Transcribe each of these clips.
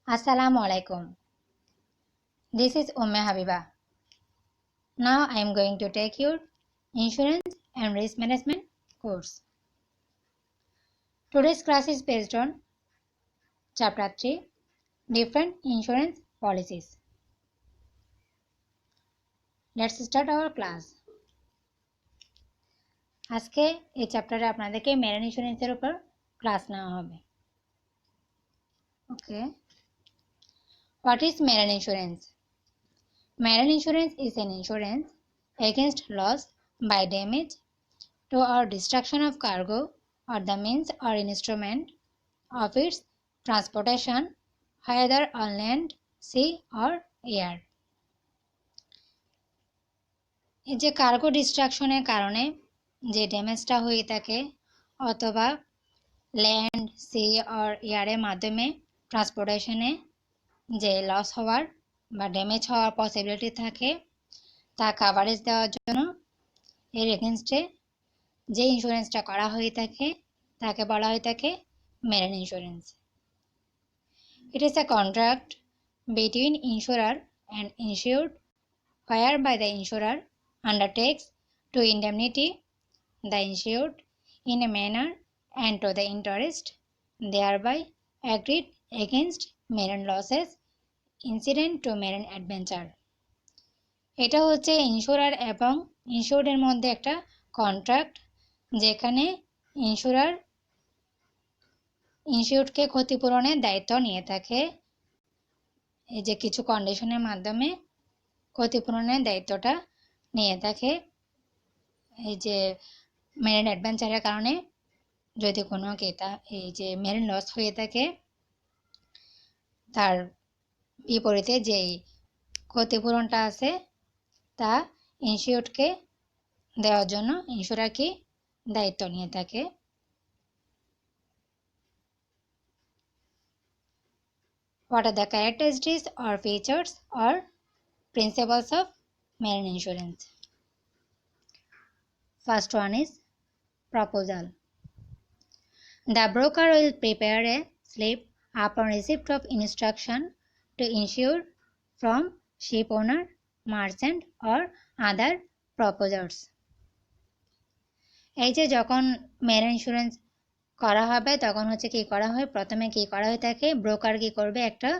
Assalamu alaikum. This is Habiba. Now I am going to take your Insurance and Risk Management course. Today's class is based on Chapter 3, Different Insurance Policies. Let's start our class. আজকে এই চ্যাপ্টারে আপনাদেরকে marine ইন্স্যুরেন্সের উপর class নেওয়া হবে। ওকে, What is marine insurance? Marine insurance is an insurance against loss by damage to or destruction of cargo or the means or instrument of its transportation, either on land, sea or air. এই যে cargo ডিস্ট্রাকশনের কারণে যে ড্যামেজটা হয়ে থাকে অথবা land, C আর এয়ারের মাধ্যমে ট্রান্সপোর্টেশনে যে loss হওয়ার বা ড্যামেজ হওয়ার পসিবিলিটি থাকে তা কাভারেজ দেওয়ার জন্য এর এগেনস্টে যে ইন্স্যুরেন্সটা করা হয়ে থাকে তাকে বলা হয়ে থাকে marine insurance. It is a contract between insurer and insured whereby the insurer undertakes to indemnity the insured in a manner and to the interest thereby agreed against marine losses incident to marine adventure. এটা হচ্ছে ইন্স্যুরার এবং ইনস্যুরডের মধ্যে একটা contract যেখানে ইন্স্যুরার ইনস্যুরডকে ক্ষতিপূরণের দায়িত্ব নিয়ে থাকে। এই যে কিছু কন্ডিশনের মাধ্যমে ক্ষতিপূরণের দায়িত্বটা নিয়ে থাকে। এই যে মেরিন অ্যাডভেঞ্চারের কারণে যদি কোনো এই যে মেরিন লস হয়ে থাকে তার বিপরীতে যেই ক্ষতিপূরণটা আছে তা ইনস্যুরডকে দেওয়ার জন্য ইন্স্যুরার কি দায়িত্ব নিয়ে থাকে। What are the characteristics or features or principles of marine insurance? First one is proposal. The broker will prepare a slip upon receipt of instruction to insure from ship owner, merchant or other proposers. এই যে যখন marine insurance করা হবে তখন হচ্ছে কি করা হয়, প্রথমে কি করা হয়ে থাকে, ব্রোকার কি করবে, একটা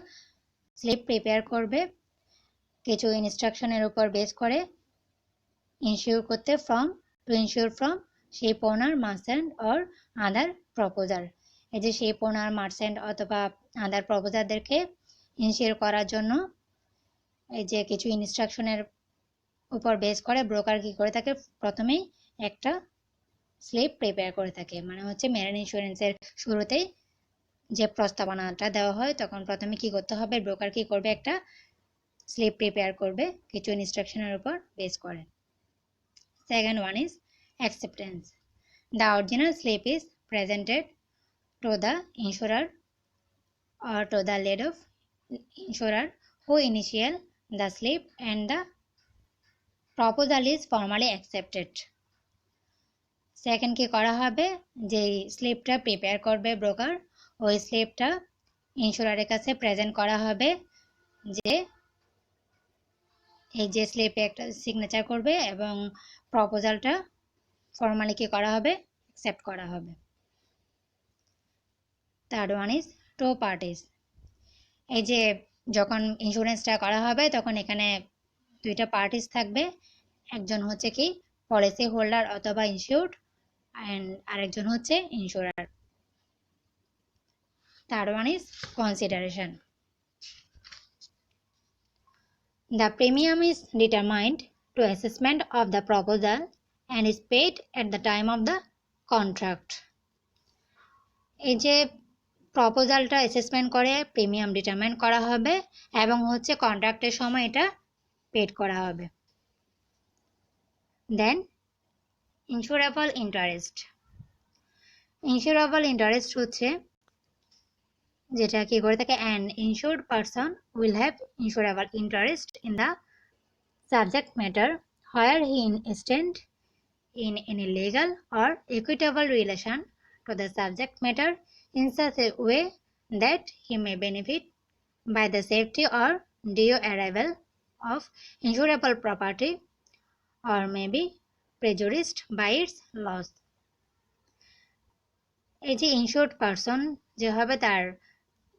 স্লিপ প্রিপেয়ার করবে কিছু ইনস্ট্রাকশনের উপর বেস করে ইনস্যুর করতে to insure from ship owner, merchant or other proposer. এই যে শিপ ওনার, মার্চেন্ট অথবা আদার প্রপোজারদেরকে ইনস্যুর করার জন্য এই যে কিছু ইনস্ট্রাকশনের উপর বেস করে ব্রোকার কি করে থাকে, প্রথমেই একটা স্লিপ প্রিপেয়ার করে থাকে। মানে হচ্ছে মেরিন ইন্স্যুরেন্সের শুরুতেই যে প্রস্তাবনাটা দেওয়া হয় তখন প্রথমে কি করতে হবে, ব্রোকার কি করবে, একটা স্লিপ প্রিপেয়ার করবে কিছু ইনস্ট্রাকশনের উপর বেস করে। Second one is acceptance. The original slip is presented to the insurer or to the lead of insurer who initial the slip and the proposal is formally accepted. Second কি করা হবে, যে স্লিপটা prepare করবে broker ওই স্লিপটা ইন্স্যুরারের কাছে present করা হবে, যে এই যে স্লিপে একটা সিগনেচার করবে এবং প্রপোজালটা ফর্মালি কি করা হবে, অ্যাকসেপ্ট করা হবে। Third one is two parties. এই যে যখন ইন্স্যুরেন্সটা করা হবে তখন এখানে দুইটা পার্টিস থাকবে, একজন হচ্ছে কি পলিসি হোল্ডার অথবা ইনস্যুরড and আরেকজন হচ্ছে ইন্স্যুরার। Third one is consideration. The premium is determined to assessment of the proposal and is paid at the time of the contract. এই যে প্রপোজালটা অ্যাসেসমেন্ট করে প্রিমিয়াম ডিটারমাইন করা হবে এবং হচ্ছে কন্ট্রাক্টের সময় এটা পেড করা হবে। দেন ইন্স্যুরেবল ইন্টারেস্ট। ইন্স্যুরেবল ইন্টারেস্ট হচ্ছে যেটা কি করে থাকে, an insured person will have insurable interest in the subject matter where he stand in any legal or equitable relation to the subject matter in such a way that he may benefit by the safety or due arrival of insurable property or may be prejudiced by its loss. এই যে ইনস্যুরড person যে হবে তার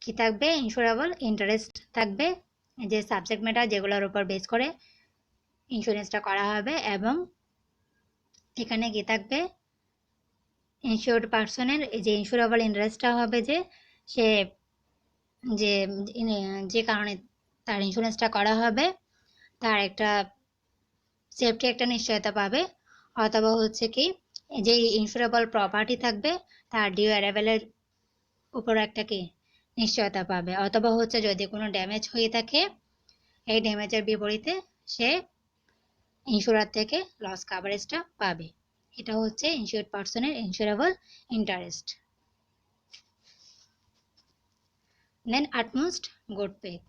কি থাকবে, ইন্স্যুরেবল interest থাকবে, যে subject matter যেগুলোর উপর বেস করে ইন্স্যুরেন্সটা করা হবে, এবং এখানে কি থাকবে, ইনস্যুরড পারসনের যে ইন্স্যুরেবল ইন্টারেস্টটা হবে যে সে যে যে কারণে তার ইন্স্যুরেন্সটা করা হবে তার একটা সেফটি একটা নিশ্চয়তা পাবে, অথবা হচ্ছে কি যে ইন্স্যুরেবল প্রপার্টি থাকবে তার ডিউ অ্যারাইভেলের উপর একটা কি নিশ্চয়তা পাবে, অথবা হচ্ছে যদি কোনো ড্যামেজ হয়ে থাকে এই ড্যামেজের বিপরীতে সে ইন্স্যুরার থেকে লস কাভারেজটা পাবে। এটা হচ্ছে ইনস্যুরড পারসনের insurable interest. Then utmost good faith.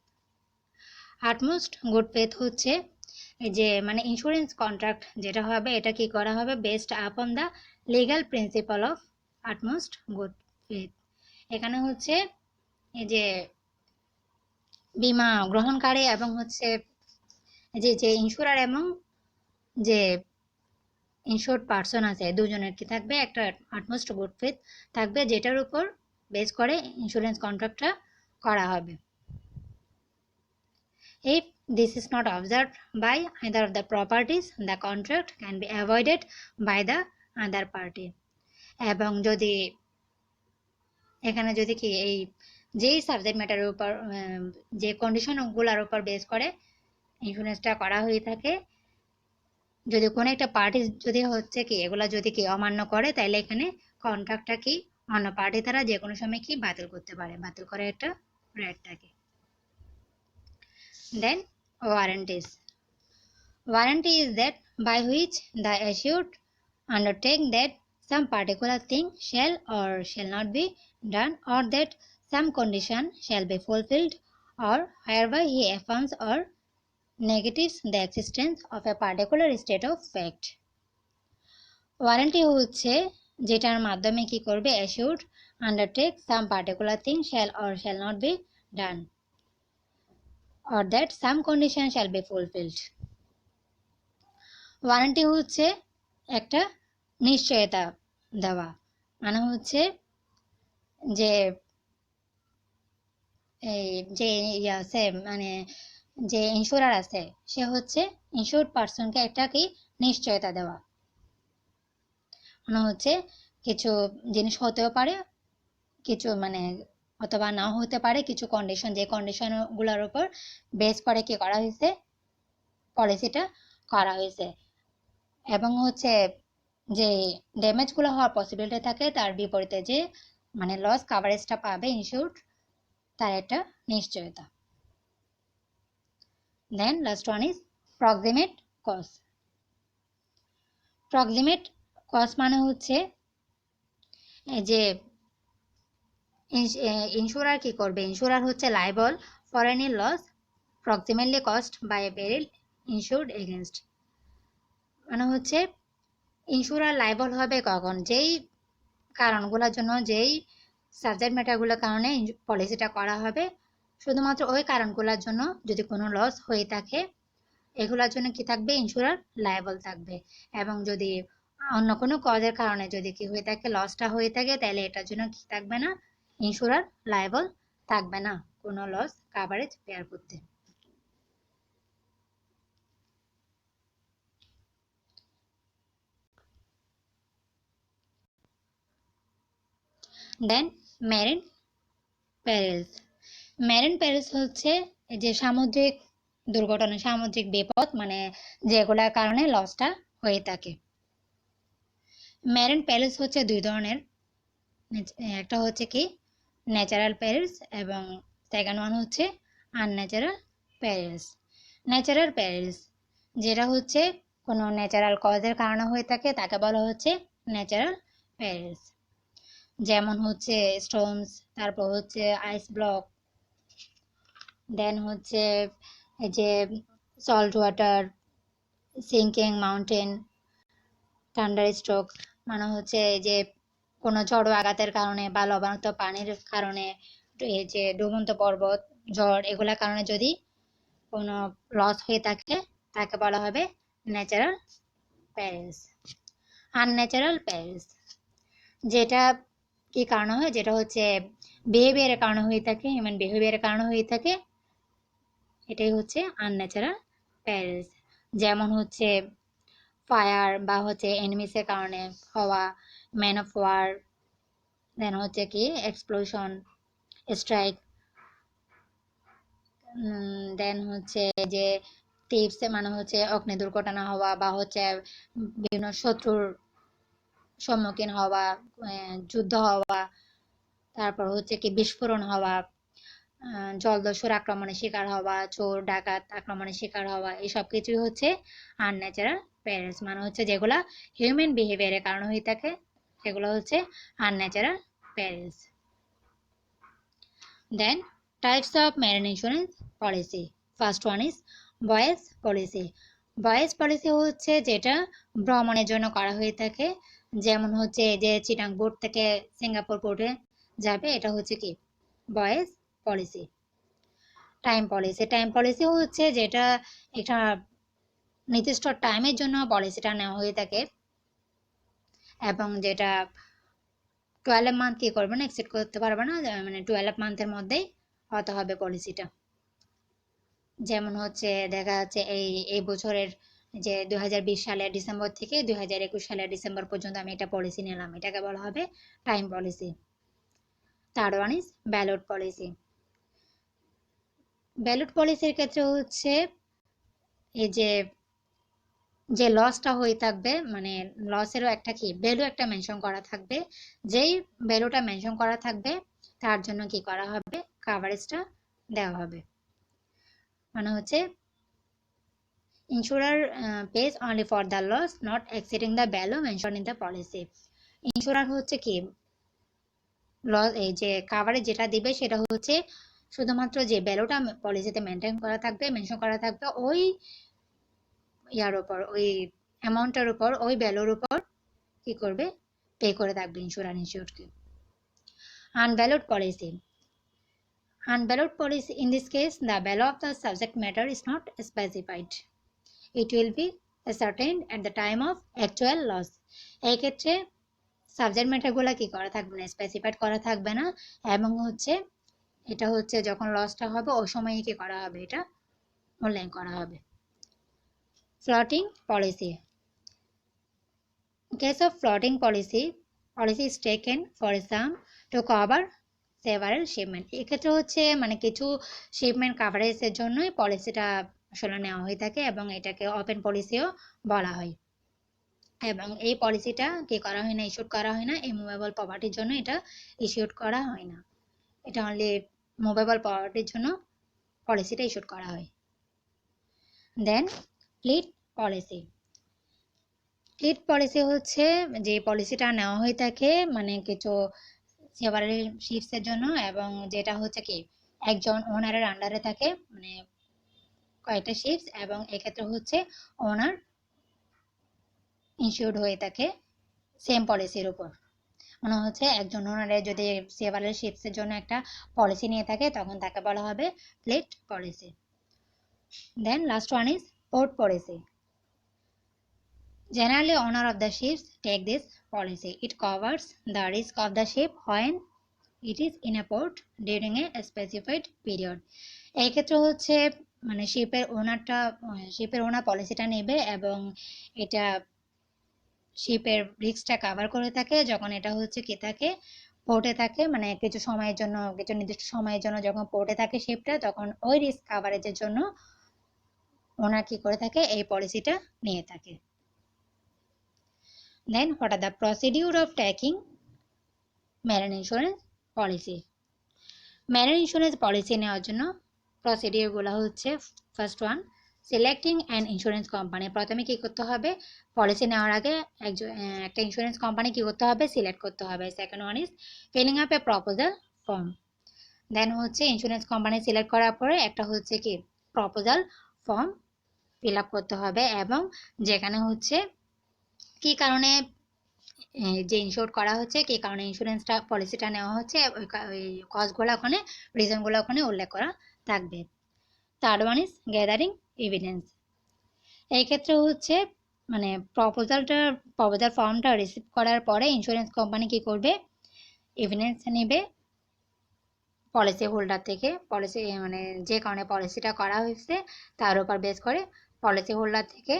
Utmost good faith হচ্ছে যে মানে ইন্স্যুরেন্স কন্ট্রাক্ট যেটা হবে এটা কি করা হবে, based upon the legal principal of utmost good faith. এখানে হচ্ছে এই যে বীমা গ্রহণকারী এবং হচ্ছে যে যে ইন্স্যুরার এবং যে ইনস্যুরড পারসন আছে দুজনের কি থাকবে, একটা আটমোস্ট গুড ফেথ থাকবে যেটার উপর বেস করে ইন্স্যুরেন্স কন্ট্রাক্টটা করা হবে। If this is not observed by either of the properties, the contract can be avoided by the other party. এবং যদি এখানে যদি কি এই যেই সাবজেক্ট ম্যাটারের উপর যে কন্ডিশনগুলোর উপর বেস করে ইন্স্যুরেন্সটা করা হয়ে থাকে, যদি কোনো একটা পার্টি যদি হচ্ছে কি এগুলা যদি কি অমান্য করে তাহলে এখানে কন্ট্রাক্টটা কি অন্য পার্টি দ্বারা যে কোনো সময় কি বাতিল করতে পারে, বাতিল করে একটা রাইট থাকে। Then warranties. Warranty is that by which the assured undertake that some particular thing shall or shall not be done, or that some condition shall be fulfilled, or whereby he affirms or negatives the existence of a particular state of fact. Warranty হচ্ছে যেটার মাধ্যমে কি করবে, assured undertake some particular thing shall or shall not be done, or that some condition shall be fulfilled. Warranty হচ্ছে একটা নিশ্চয়তা দেওয়া, মানে হচ্ছে যে এই যে আছে মানে যে ইন্স্যুরার আছে সে হচ্ছে ইনস্যুরড পারসনকে একটা কি নিশ্চয়তা দেওয়া, মানে হচ্ছে কিছু জিনিস হতেও পারে কিছু মানে অথবা নাও হতে পারে, কিছু কন্ডিশন যে কন্ডিশনগুলোর উপর বেস করে কি করা হয়েছে পলিসিটা করা হয়েছে, এবং হচ্ছে যে ড্যামেজগুলো হওয়ার পসিবিলিটি থাকে তার বিপরীতে যে মানে লস কাভারেজটা পাবে ইনস্যুরড তার একটা নিশ্চয়তা। Then last one is proximate cause. Proximate cause মানে হচ্ছে যে ইন্স্যুরার কি করবে, ইন্স্যুরার হচ্ছে liable for any loss proximately caused by a peril insured against, মানে হচ্ছে ইন্স্যুরার লাইবল হবে কখন, যেই কারণগুলোর জন্য যেই সাবজেক্ট ম্যাটারগুলোর কারণে পলিসিটা করা হবে শুধুমাত্র ওই কারণগুলোর জন্য যদি কোনো লস হয়ে থাকে এগুলোর জন্য কি থাকবে, ইন্স্যুরার লাইবল থাকবে, এবং যদি অন্য কোনো কজের কারণে যদি কি হয়ে থাকে লসটা হয়ে থাকে তাহলে এটার জন্য কি থাকবে না, ইন্স্যুরার লাইবল থাকবে না কোনো লস কাভারেজ পেয়ার করতে। দেন মেরিন প্যারেলস। মেরিন প্যারেলস হচ্ছে যে সামুদ্রিক দুর্ঘটনা, সামুদ্রিক বিপদ মানে যেগুলোর কারণে লসটা হয়ে থাকে। মেরিন প্যারেলস হচ্ছে দুই ধরনের, একটা হচ্ছে কি ন্যাচারাল প্যারেলস এবং সেকেন্ড ওয়ান হচ্ছে আনন্যাচারাল প্যারেলস। ন্যাচারাল প্যারেলস যেটা হচ্ছে কোনো ন্যাচারাল কজের কারণে হয়ে থাকে তাকে বলা হচ্ছে ন্যাচারাল প্যারেলস, যেমন হচ্ছে স্টোনস, তারপর হচ্ছে আইস ব্লক, দেন হচ্ছে এই যে salt water, sinking mountain, thunder stroke, মানে হচ্ছে এই যে কোনো ঝড়ো আঘাতের কারণে বা লবণাক্ত পানির কারণে এই যে ডুবন্ত পর্বত জ্বর এগুলোর কারণে যদি কোনো লস হয়ে থাকে তাকে বলা হবে ন্যাচারাল প্যারেন্টস। আনন্যাচারাল প্যারেন্টস যেটা কি কারণে হয়, যেটা হচ্ছে বিহেভিয়ারের কারণে হয়ে থাকে, হিউম্যান বিহেভিয়ারের কারণে হয়ে থাকে, এটাই হচ্ছে আনন্যাচারাল প্যারেন্টস। যেমন হচ্ছে ফায়ার বা হচ্ছে এনিমিসের কারণে হওয়া, ম্যান অফ ওয়ার, দেন হচ্ছে কি এক্সপ্লোশন, স্ট্রাইক, দেন হচ্ছে যে টিপস মানে হচ্ছে অগ্নি দুর্ঘটনা হওয়া বা হচ্ছে বিভিন্ন শত্রুর সম্মুখীন হওয়া, যুদ্ধ হওয়া, তারপর হচ্ছে কি বিস্ফোরণ হওয়া, জলদস্যুর আক্রমণের শিকার হওয়া, চোর ডাকাত আক্রমণের শিকার হওয়া, এই সব কিছুই হচ্ছে আনন্যাচারাল প্যারেন্টস, মানে হচ্ছে যেগুলা হিউম্যান বিহেভিয়ারের কারণে হয়ে থাকে সেগুলো হচ্ছে unnatural parents. Then types of marine insurance policy. First one is voyage policy. Voyage policy হচ্ছে যেটা ভ্রমণের জন্য করা হয়ে থাকে, যেমন হচ্ছে যে চিটাং পোর্ট থেকে সিঙ্গাপুর পোর্টে যাবে, এটা হচ্ছে কি voice policy. Time policy. Time policy হচ্ছে যেটা একটা নির্দিষ্ট টাইমের জন্য পলিসিটা নেওয়া হয়ে থাকে এবং যেটা 12 মান্থ কি করবে না, এক্সিড করতে পারবে না, মানে 12 মান্থের মধ্যেই হতে হবে পলিসিটা। যেমন হচ্ছে দেখা যাচ্ছে এই বছরের যে 2020 সালের ডিসেম্বর থেকে 2021 সালের ডিসেম্বর পর্যন্ত আমি এটা পলিসি নিলাম, এটাকে বলা হবে time policy. Third one is ballot policy. Ballot পলিসির ক্ষেত্রে হচ্ছে এই যে লসটা হয়ে থাকবে, মানে লসেরও একটা কি ভ্যালু একটা মেনশন করা থাকবে, যেই ভ্যালুটা মেনশন করা থাকবে তার জন্য কি করা হবে, কাভারেজটা দেওয়া হবে। মানে হচ্ছে insurer pays only for the loss not exceeding the value mentioned in the policy. ইন্স্যুরার হচ্ছে কি লস, এই যে কাভারেজ যেটা দিবে সেটা হচ্ছে শুধুমাত্র যে ভ্যালুটা পলিসিতে মেনটেন করা থাকবে, মেনশন করা থাকবে, ওই ইয়ার উপর, ওই অ্যামাউন্টের উপর, ওই ভ্যালুর উপর কি করবে, পে করে থাকবে ইন্স্যুরকে। আনভ্যালুড policy. Unvalued policy, in this case the value of the subject matter is not specified, it will be ascertained at the time of actual loss. এই ক্ষেত্রে সাবজেক্ট ম্যাটারগুলো কি করা থাকবে না, স্পেসিফাইড করা থাকবে না, এবং হচ্ছে এটা হচ্ছে যখন লসটা হবে ওই সময়ই কি করা হবে, এটা মূল্যায়ন করা হবে। Floating policy. In case of floating policy, policy is taken for a sum to cover several shipment. এক্ষেত্রে হচ্ছে মানে কিছু শিপমেন্ট কাভারেজের জন্যই পলিসিটা আসলে নেওয়া হয়ে থাকে এবং এটাকে ওপেন পলিসিও বলা হয়। এবং এই পলিসিটা কি করা হয় না, ইস্যুড করা হয় না এই মুভেবল প্রপার্টির জন্য, এটা ইস্যুড করা হয় না, এটা অনলি মুভেবল প্রপার্টির জন্য পলিসিটা ইস্যুড করা হয়। দেন ফ্লিট পলিসি। ফ্লিট পলিসি হচ্ছে যে পলিসিটা নেওয়া হয়ে থাকে মানে কিছু সেভারেল শিপসের জন্য, এবং যেটা হচ্ছে কি একজন ওনারের আন্ডারে থাকে, মানে কয়েকটা শিপস, এবং এক্ষেত্রে হচ্ছে ওনার ইনস্যুর্ড হয়ে থাকে সেম পলিসির উপর। মানে হচ্ছে একজন ওনারের যদি সেভারেল শিপসের জন্য একটা পলিসি নিয়ে থাকে তখন তাকে বলা হবে fleet policy. Then last one is port policy. Generally, owner of the ships take this policy. It covers the risk of the ship when it is in a port during a specified period. এই ক্ষেত্রে হচ্ছে মানে শিপের ওনার পলিসিটা নেবে এবং এটা শিপের রিস্কটা cover করে থাকে যখন এটা হচ্ছে কি থাকে পোর্টে থাকে, মানে কিছু সময়ের জন্য, কিছু নির্দিষ্ট সময়ের জন্য যখন পোর্টে থাকে শিপটা, তখন ওই রিস্ক কাভারেজের জন্য ওনার কি করে থাকে, এই পলিসিটা নিয়ে থাকে। Then what are the procedure of taking marine insurance policy? Marine insurance policy নেওয়ার জন্য প্রসিডিউর গুলো হচ্ছে, first one selecting an insurance company. প্রথমে কি করতে হবে, পলিসি নেওয়ার আগে একটা ইন্স্যুরেন্স কোম্পানি কি করতে হবে, সিলেক্ট করতে হবে। Second one is filling up a proposal form. Then হচ্ছে ইন্স্যুরেন্স কোম্পানি সিলেক্ট করার পরে একটা হচ্ছে কি প্রপোজাল ফর্ম ফিল আপ করতে হবে, এবং যেখানে হচ্ছে কি কারণে যে ইনশোর করা হচ্ছে, কি কারণে ইন্স্যুরেন্সটা পলিসিটা নেওয়া হচ্ছে, ওই কজগুলো ওখানে, রিজনগুলো ওখানে উল্লেখ করা থাকবে। Third one is gathering evidence. এই ক্ষেত্রে হচ্ছে মানে প্রপোজাল ফর্মটা রিসিভ করার পরে ইন্স্যুরেন্স কোম্পানি কি করবে, এভিডেন্স নেবে পলিসি হোল্ডার থেকে, পলিসি মানে যে কারণে পলিসিটা করা হয়েছে তার উপর বেস করে পলিসি হোল্ডার থেকে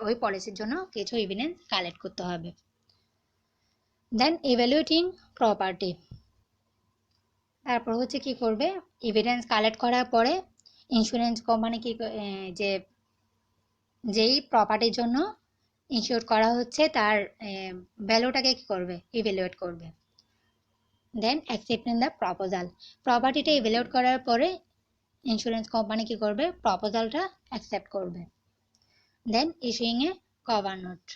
ওই পলিসির জন্য কিছু এভিডেন্স কালেক্ট করতে হবে। দেন ইভ্যালুয়েটিং প্রপার্টি, তারপর হচ্ছে কি করবে, এভিডেন্স কালেক্ট করার পরে ইন্স্যুরেন্স কোম্পানি কি যেই প্রপার্টির জন্য ইনস্যুর করা হচ্ছে তার ভ্যালুটাকে কি করবে, ইভ্যালুয়েট করবে। দেন অ্যাকসেপ্টিং দ্য প্রপোজাল, প্রপার্টিটা ইভ্যালুয়েট করার পরে ইন্স্যুরেন্স কোম্পানি কি করবে, প্রপোজালটা অ্যাকসেপ্ট করবে। Then issuing a cover note.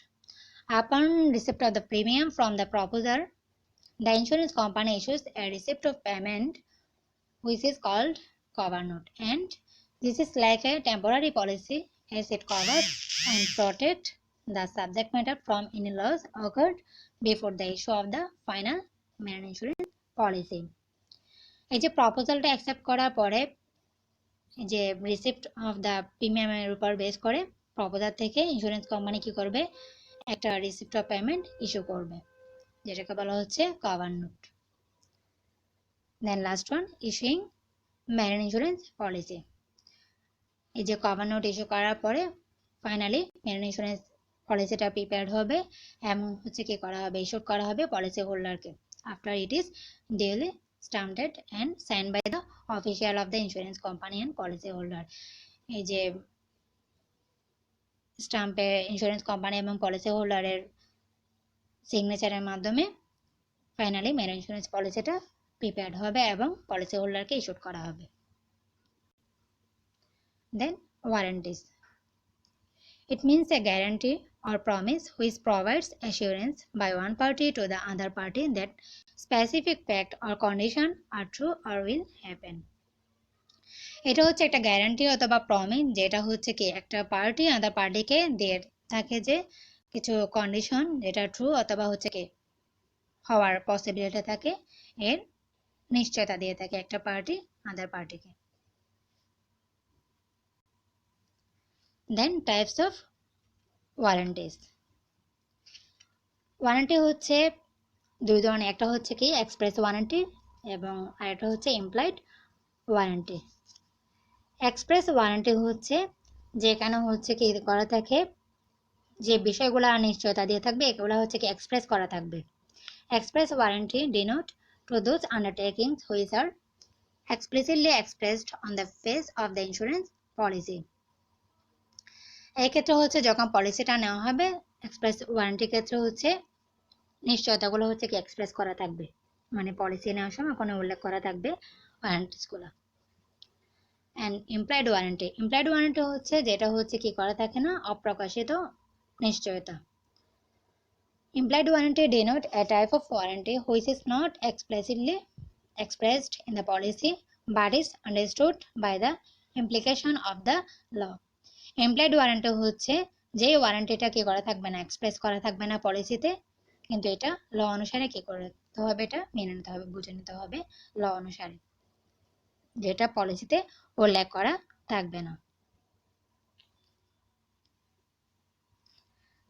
Upon receipt of the premium from the proposer, the insurance company issues a receipt of payment which is called cover note, and this is like a temporary policy as it covers and protects the subject matter from any loss occurred before the issue of the final marine insurance policy. এই যে প্রপোজালটা accept করার পরে যে receipt of the প্রিমিয়ামের উপর base করে proposal থেকে insurance company কি করবে, একটা রিসিপ্ট অফ পেমেন্ট ইস্যু করবে, যেটাকে বলা হচ্ছে cover note. Then last one issuing marine insurance policy. এই যে কভার নোট ইস্যু করার পরে ফাইনালি ম্যারিন ইন্স্যুরেন্স পলিসিটা প্রিপেয়ার্ড হবে এবং হচ্ছে কি করা হবে, ইস্যু করা হবে পলিসি হোল্ডারকে after it is duly stamped and signed by the official of the insurance company and policy holder। এই যে স্টাম্পে ইন্স্যুরেন্স কোম্পানি এবং পলিসি হোল্ডারের সিগনেচারের মাধ্যমে ফাইনালি মেরিন ইন্স্যুরেন্স পলিসিটা প্রিপেয়ার্ড হবে এবং পলিসি হোল্ডারকে ইস্যু করা হবে। দেন warranties, it means a guarantee or promise which provides assurance by one party to the other party that specific fact or condition are true or will happen। এটা হচ্ছে একটা guarantee অথবা promise, যেটা হচ্ছে কি একটা পার্টি আদার পার্টিকে দিয়ে থাকে যে কিছু কন্ডিশন যেটা ট্রু অথবা হচ্ছে কি হওয়ার পসিবিলিটি থাকে, এর নিশ্চয়তা দিয়ে থাকে একটা পার্টি আদার পার্টিকে। দেন টাইপস অফ ওয়ারেন্টিজ। ওয়ারেন্টি হচ্ছে দুই ধরনের, একটা হচ্ছে কি এক্সপ্রেস ওয়ারেন্টি এবং আরেকটা হচ্ছে ইমপ্লয়েড ওয়ারেন্টি। এক্সপ্রেস ওয়ারেন্টি হচ্ছে যেখানে হচ্ছে কি করা থাকে, যে বিষয়গুলো নিশ্চয়তা দিয়ে থাকবে এগুলো হচ্ছে কি এক্সপ্রেস করা থাকবে। Express warranty denote to those undertakings which are explicitly expressed on the face of the insurance policy। এই ক্ষেত্রে হচ্ছে যখন পলিসিটা নেওয়া হবে, এক্সপ্রেস ওয়ারেন্টি ক্ষেত্রে হচ্ছে নিশ্চয়তাগুলো হচ্ছে কি এক্সপ্রেস করা থাকবে, মানে পলিসি নেওয়ার সময় কোনো উল্লেখ করা থাকবে ওয়ারেন্টিসগুলো। And implied warranty, implied warranty হচ্ছে যেটা হচ্ছে কি করা থাকে না, অপ্রকাশিত নিশ্চয়তা। Implied warranty denote a type of warranty which is not explicitly expressed in the policy but is understood by the implication of the law। Employed warranty হচ্ছে যে ওয়ারেন্টিটা কি করা থাকবে না, এক্সপ্রেস করা থাকবে না পলিসিতে, কিন্তু এটা ল অনুসারে কি করতে হবে, এটা মেনে নিতে হবে, বুঝে নিতে হবে ল অনুসারে, যেটা পলিসিতে উল্লেখ করা থাকবে না।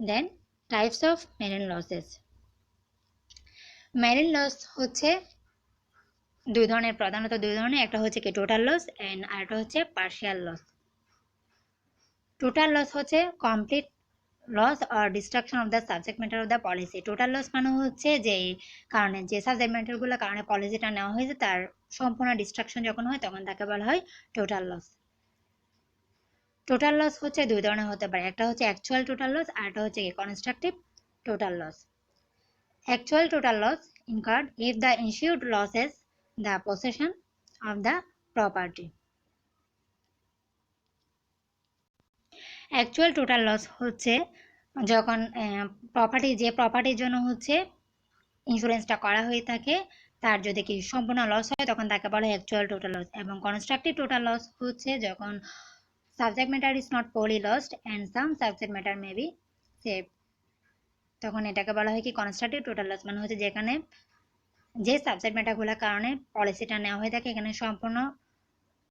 Then types of marine losses. Marine loss হচ্ছে দুই ধরনের, প্রধানত দুই ধরনের, একটা হচ্ছে কি টোটাল লস এন্ড আরেকটা হচ্ছে পার্শিয়াল লস। টোটাল লস হচ্ছে complete loss or destruction of the subject matter of the policy. Total loss মানে হচ্ছে যে কারণে যে সাবজেক্ট ম্যাটারগুলো কারণে পলিসিটা নেওয়া হয়েছে তার সম্পূর্ণ ডিস্ট্রাকশন যখন হয় তখন তাকে বলা হয় টোটাল লস। টোটাল লস হচ্ছে দুই ধরনের হতে পারে, একটা হচ্ছে অ্যাকচুয়াল টোটাল লস আর একটা হচ্ছে constructive total loss. Actual total loss incurred if the insured loses the possession of the property। Actual total loss হচ্ছে যখন যে প্রপার্টির জন্য হচ্ছে ইন্স্যুরেন্সটা করা হয়ে থাকে তার যদি কি সম্পূর্ণ লস হয় তখন তাকে বলা হয় অ্যাকচুয়াল টোটাল লস। এবং কনস্ট্রাকটিভ টোটাল লস হচ্ছে যখন subject matter is not poorly lost and some subject matter may be save, তখন এটাকে বলা হয় কি কনস্ট্রাকটিভ টোটাল লস। মানে হচ্ছে যেখানে যে সাবজেক্ট ম্যাটারগুলোর কারণে পলিসিটা নেওয়া হয়ে থাকে এখানে সম্পূর্ণ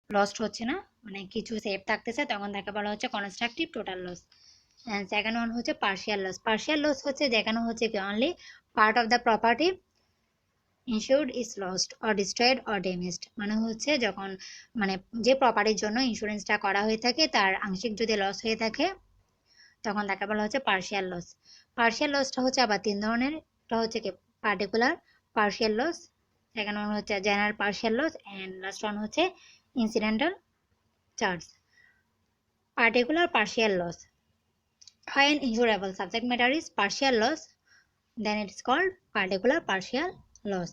লস্ট হচ্ছে না, মানে কিছু সেভ থাকতেছে, তখন তাকে বলা হচ্ছে constructive total loss. And second one হচ্ছে পার্শিয়াল লস। পার্শিয়াল লস হচ্ছে যেখানে হচ্ছে কি only part of the property insured is lost or destroyed or damaged, মানে হচ্ছে যখন মানে যে প্রপার্টির জন্য ইন্স্যুরেন্সটা করা হয়ে থাকে তার আংশিক যদি লস হয়ে থাকে তখন তাকে বলা হচ্ছে পার্শিয়াল লস। পার্শিয়াল লসটা হচ্ছে আবার তিন ধরনের, একটা হচ্ছে কি particular partial loss, second one হচ্ছে general partial loss, and last one হচ্ছে incidental charge. Particular partial loss, when insurable subject matter is partial loss then it is called particular partial loss।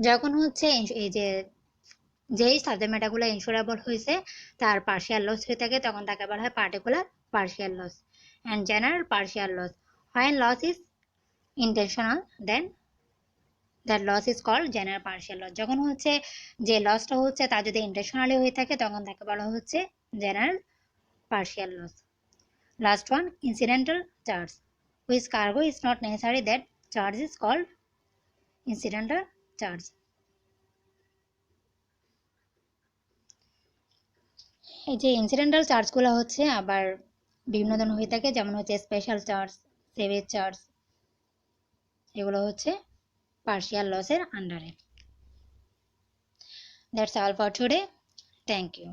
যখন হচ্ছে এই যে যেই সাবজেক্ট ম্যাটারগুলো ইন্স্যুরেবল হয়েছে তার partial loss হয়ে থাকে তখন তাকে বলা হয় particular partial loss. And general partial loss, when loss is intentional then that loss is called general partial loss। যখন হচ্ছে যে লসটা হচ্ছে তা যদি ইন্টেনশনালি হয়ে থাকে তখন তাকে বলা হচ্ছে general partial loss। Last one, incidental charge, which cargo is not necessary that charge is called incidental charge। এই যে ইনসিডেন্টাল চার্জগুলো হচ্ছে আবার বিভিন্ন ধরনের হয়ে থাকে, যেমন হচ্ছে স্পেশাল চার্জ, সেভেজ চার্জ, এগুলো হচ্ছে পার্শিয়াল লসের আন্ডারে। That's all for today, thank you.